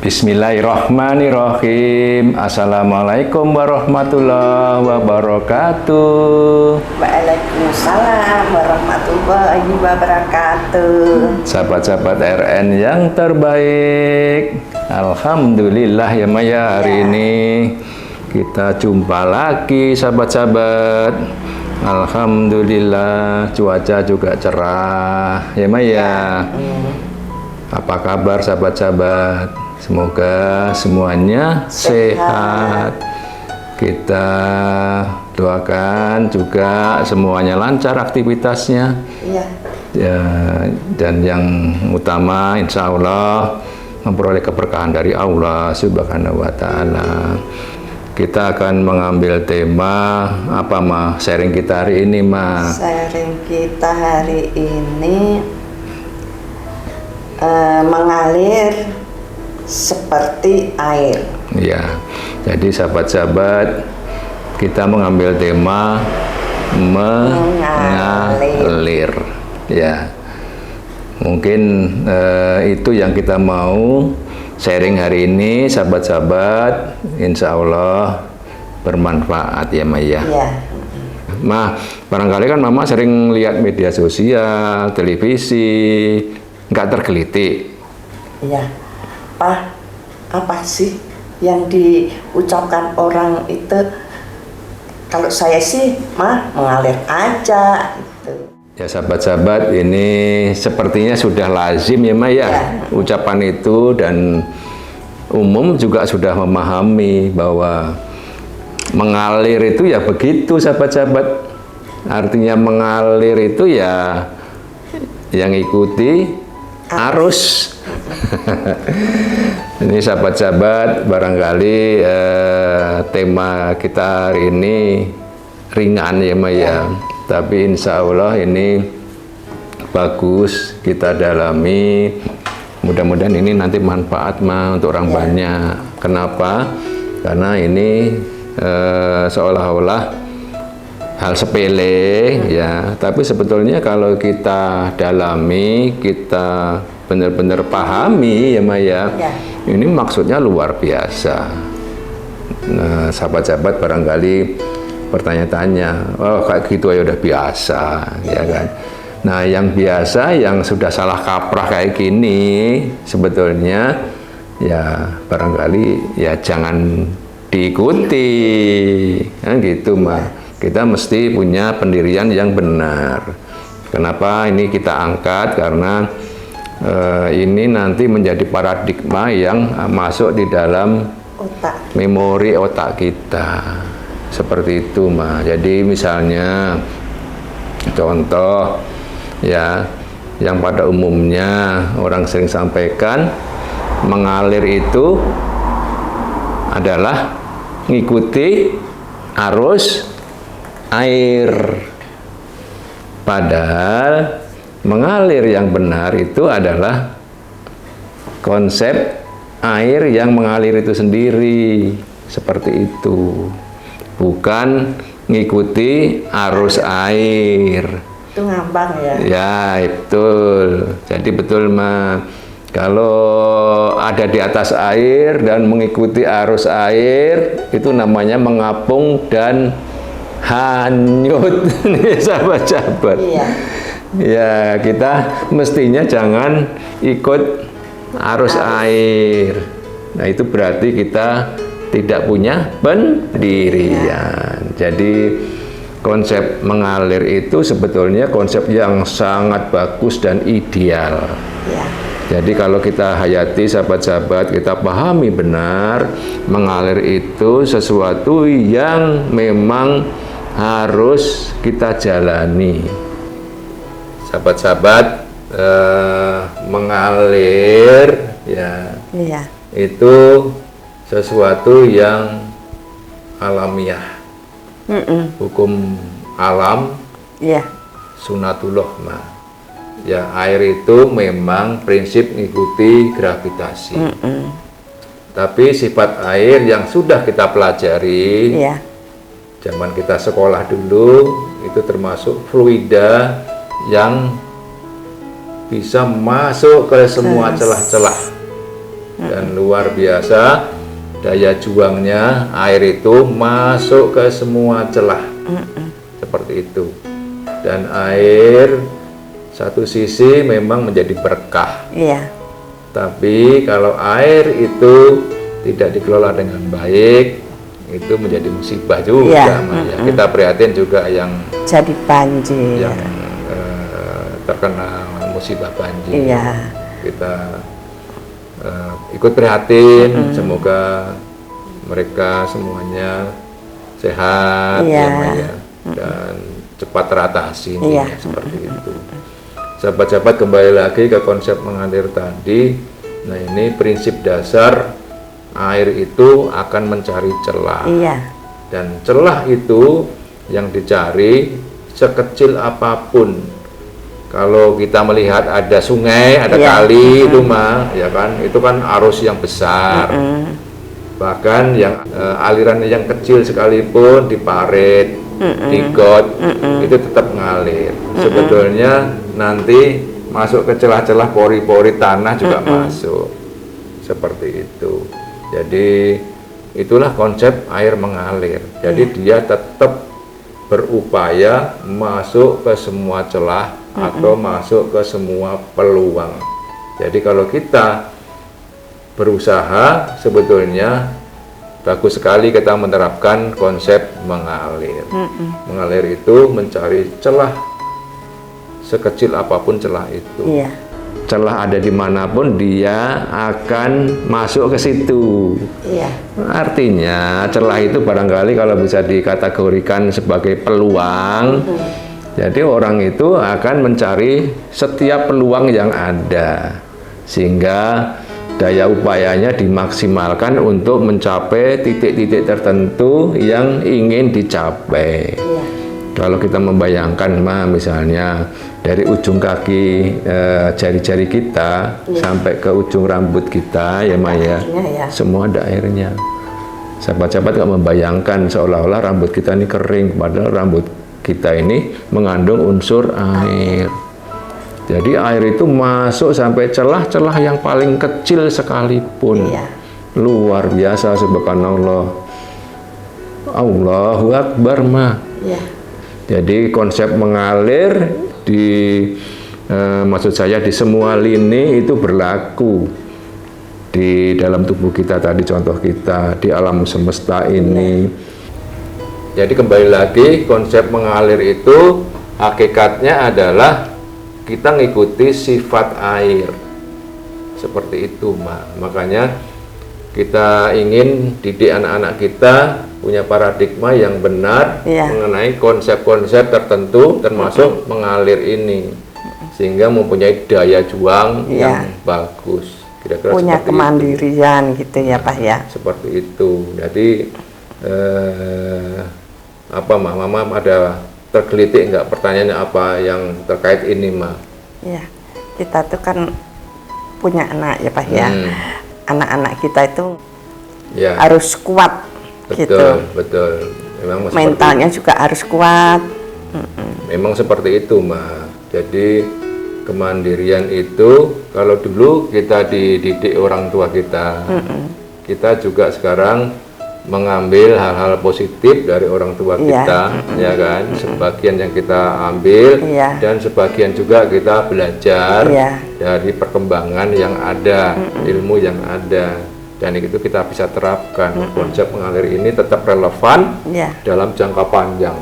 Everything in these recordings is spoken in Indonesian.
Bismillahirrahmanirrahim. Assalamualaikum warahmatullahi wabarakatuh. Waalaikumsalam warahmatullahi wabarakatuh. Sahabat-sahabat RN yang terbaik, alhamdulillah ya Maya, hari ini kita jumpa lagi sahabat-sahabat. Alhamdulillah cuaca juga cerah ya Maya. Apa kabar sahabat-sahabat? Semoga semuanya sehat. Kita doakan juga semuanya lancar aktivitasnya. Iya. Ya, dan yang utama insya Allah memperoleh keberkahan dari Allah Subhanahu wa Ta'ala. Kita akan mengambil tema apa Ma? Sharing kita hari ini Ma? Sharing kita hari ini mengalir seperti air. Ya, jadi sahabat-sahabat kita mengambil tema mengalir. Ya, mungkin itu yang kita mau sharing hari ini sahabat-sahabat. Insya Allah bermanfaat ya Maya. Ya. Ma, barangkali kan Mama sering lihat media sosial, televisi, nggak tergelitik. Iya. Apa sih yang diucapkan orang itu? Kalau saya sih mengalir aja gitu. Ya sahabat-sahabat, ini sepertinya sudah lazim ya Maya, ucapan itu, dan umum juga sudah memahami bahwa mengalir itu ya begitu sahabat-sahabat. Artinya mengalir itu ya yang ikuti arus. Ini sahabat-sahabat, barangkali tema kita hari ini ringan ya Maya, tapi insya Allah ini bagus kita dalami. Mudah-mudahan ini nanti manfaat untuk orang banyak. Kenapa? Karena ini seolah-olah hal sepele ya, tapi sebetulnya kalau kita dalami, kita benar-benar pahami ya Maya, ini maksudnya luar biasa. Nah sahabat-sahabat barangkali bertanya-tanya, oh kayak gitu ya udah biasa ya kan. Nah yang biasa, yang sudah salah kaprah kayak gini sebetulnya ya barangkali ya jangan diikuti kan gitu mah. Kita mesti punya pendirian yang benar. Kenapa ini kita angkat? Karena ini nanti menjadi paradigma yang masuk di dalam memori otak kita. Seperti itu Ma. Jadi misalnya contoh ya, yang pada umumnya orang sering sampaikan, mengalir itu adalah mengikuti arus air. Padahal mengalir yang benar itu adalah konsep air yang mengalir itu sendiri, seperti itu, bukan mengikuti arus air. Itu ngambang ya? Ya, betul. Jadi betul Ma, kalau ada di atas air dan mengikuti arus air, itu namanya mengapung dan hanyut. Nih sahabat-sahabat. Iya. Ya, kita mestinya jangan ikut arus air. Nah, itu berarti kita tidak punya pendirian. Jadi, konsep mengalir itu sebetulnya konsep yang sangat bagus dan ideal. Ya. Jadi, kalau kita hayati sahabat-sahabat, kita pahami benar, mengalir itu sesuatu yang memang harus kita jalani. Sahabat-sahabat, mengalir ya, itu sesuatu yang alamiah. Hukum alam, sunatullah Ma. Ya, air itu memang prinsip mengikuti gravitasi. Tapi sifat air yang sudah kita pelajari, zaman kita sekolah dulu, itu termasuk fluida yang bisa masuk ke semua celah-celah dan luar biasa daya juangnya air itu masuk ke semua celah. Seperti itu. Dan air satu sisi memang menjadi berkah. Iya. Tapi kalau air itu tidak dikelola dengan baik, itu menjadi musibah juga. Iya. Kita prihatin juga yang Jadi banjir. yang terkena musibah banjir. Iya. Kita ikut prihatin, semoga mereka semuanya sehat, Iya. ya, Maya, dan cepat teratasi Iya. seperti itu. Sahabat-sahabat, kembali lagi ke konsep mengalir tadi. Nah, ini prinsip dasar air itu akan mencari celah. Iya. Dan celah itu yang dicari sekecil apapun. Kalau kita melihat ada sungai, ada Iya. kali itu mah, ya kan, itu kan arus yang besar. Bahkan yang aliran yang kecil sekalipun diparit, digot, itu tetap ngalir. Sebetulnya nanti masuk ke celah-celah pori-pori tanah juga masuk. Seperti itu. Jadi itulah konsep air mengalir. Jadi dia tetap berupaya masuk ke semua celah atau masuk ke semua peluang. Jadi kalau kita berusaha, sebetulnya bagus sekali kita menerapkan konsep mengalir. Mengalir itu mencari celah, sekecil apapun celah itu. Iya. Celah ada dimanapun dia akan masuk ke situ. Iya. Artinya celah itu barangkali kalau bisa dikategorikan sebagai peluang. Jadi orang itu akan mencari setiap peluang yang ada, sehingga daya upayanya dimaksimalkan untuk mencapai titik-titik tertentu yang ingin dicapai. Iya. Kalau kita membayangkan, misalnya dari ujung kaki jari-jari kita sampai ke ujung rambut kita, ya Maya, airnya, ya. semua ada airnya. Sahabat-sahabat nggak membayangkan seolah-olah rambut kita ini kering, padahal rambut kita ini mengandung unsur air. Jadi air itu masuk sampai celah-celah yang paling kecil sekalipun. Iya. Luar biasa, subhanallah. Allahu Akbar, Iya. Jadi konsep mengalir maksud saya di semua lini itu berlaku. Di dalam tubuh kita tadi, contoh kita di alam semesta ini. Jadi kembali lagi, konsep mengalir itu hakikatnya adalah kita ngikuti sifat air. Seperti itu, Makanya kita ingin didik anak-anak kita punya paradigma yang benar mengenai konsep-konsep tertentu, termasuk mengalir ini, sehingga mempunyai daya juang yang bagus. Kira-kira Punya seperti kemandirian itu. Gitu ya, Pak ya. Seperti itu. Jadi Mama ada tergelitik nggak pertanyaannya apa yang terkait ini, Iya. Kita tuh kan punya anak ya, Pak ya. Anak-anak kita itu harus kuat. Betul, betul. Memang mentalnya juga harus kuat. Memang seperti itu, Jadi kemandirian itu kalau dulu kita dididik orang tua kita, kita juga sekarang mengambil hal-hal positif dari orang tua kita, ya kan? Sebagian yang kita ambil dan sebagian juga kita belajar dari perkembangan yang ada, ilmu yang ada. Dan itu kita bisa terapkan. Konsep mengalir ini tetap relevan dalam jangka panjang.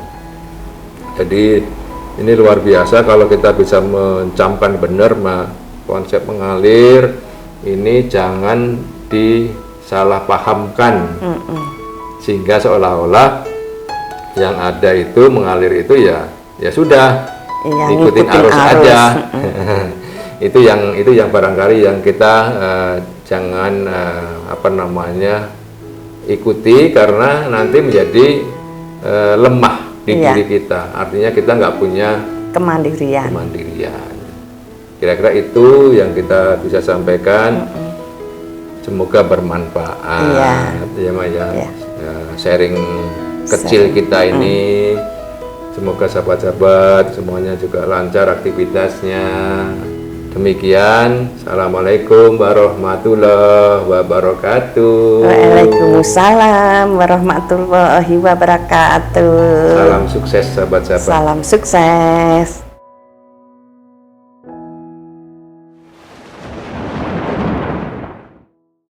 Jadi ini luar biasa kalau kita bisa mencamkan benar, konsep mengalir ini jangan disalahpahamkan, sehingga seolah-olah yang ada itu mengalir itu ya sudah ikutin arus aja. itu yang barangkali yang kita jangan ikuti, karena nanti menjadi lemah di diri kita. Artinya kita nggak punya kemandirian. Kira-kira itu yang kita bisa sampaikan. Semoga bermanfaat, ya Maya. Sharing kecil kita ini. Semoga sahabat-sahabat semuanya juga lancar aktivitasnya. Demikian, Assalamualaikum warahmatullahi wabarakatuh. Waalaikumsalam warahmatullahi wabarakatuh. Salam sukses sahabat-sahabat. Salam sukses.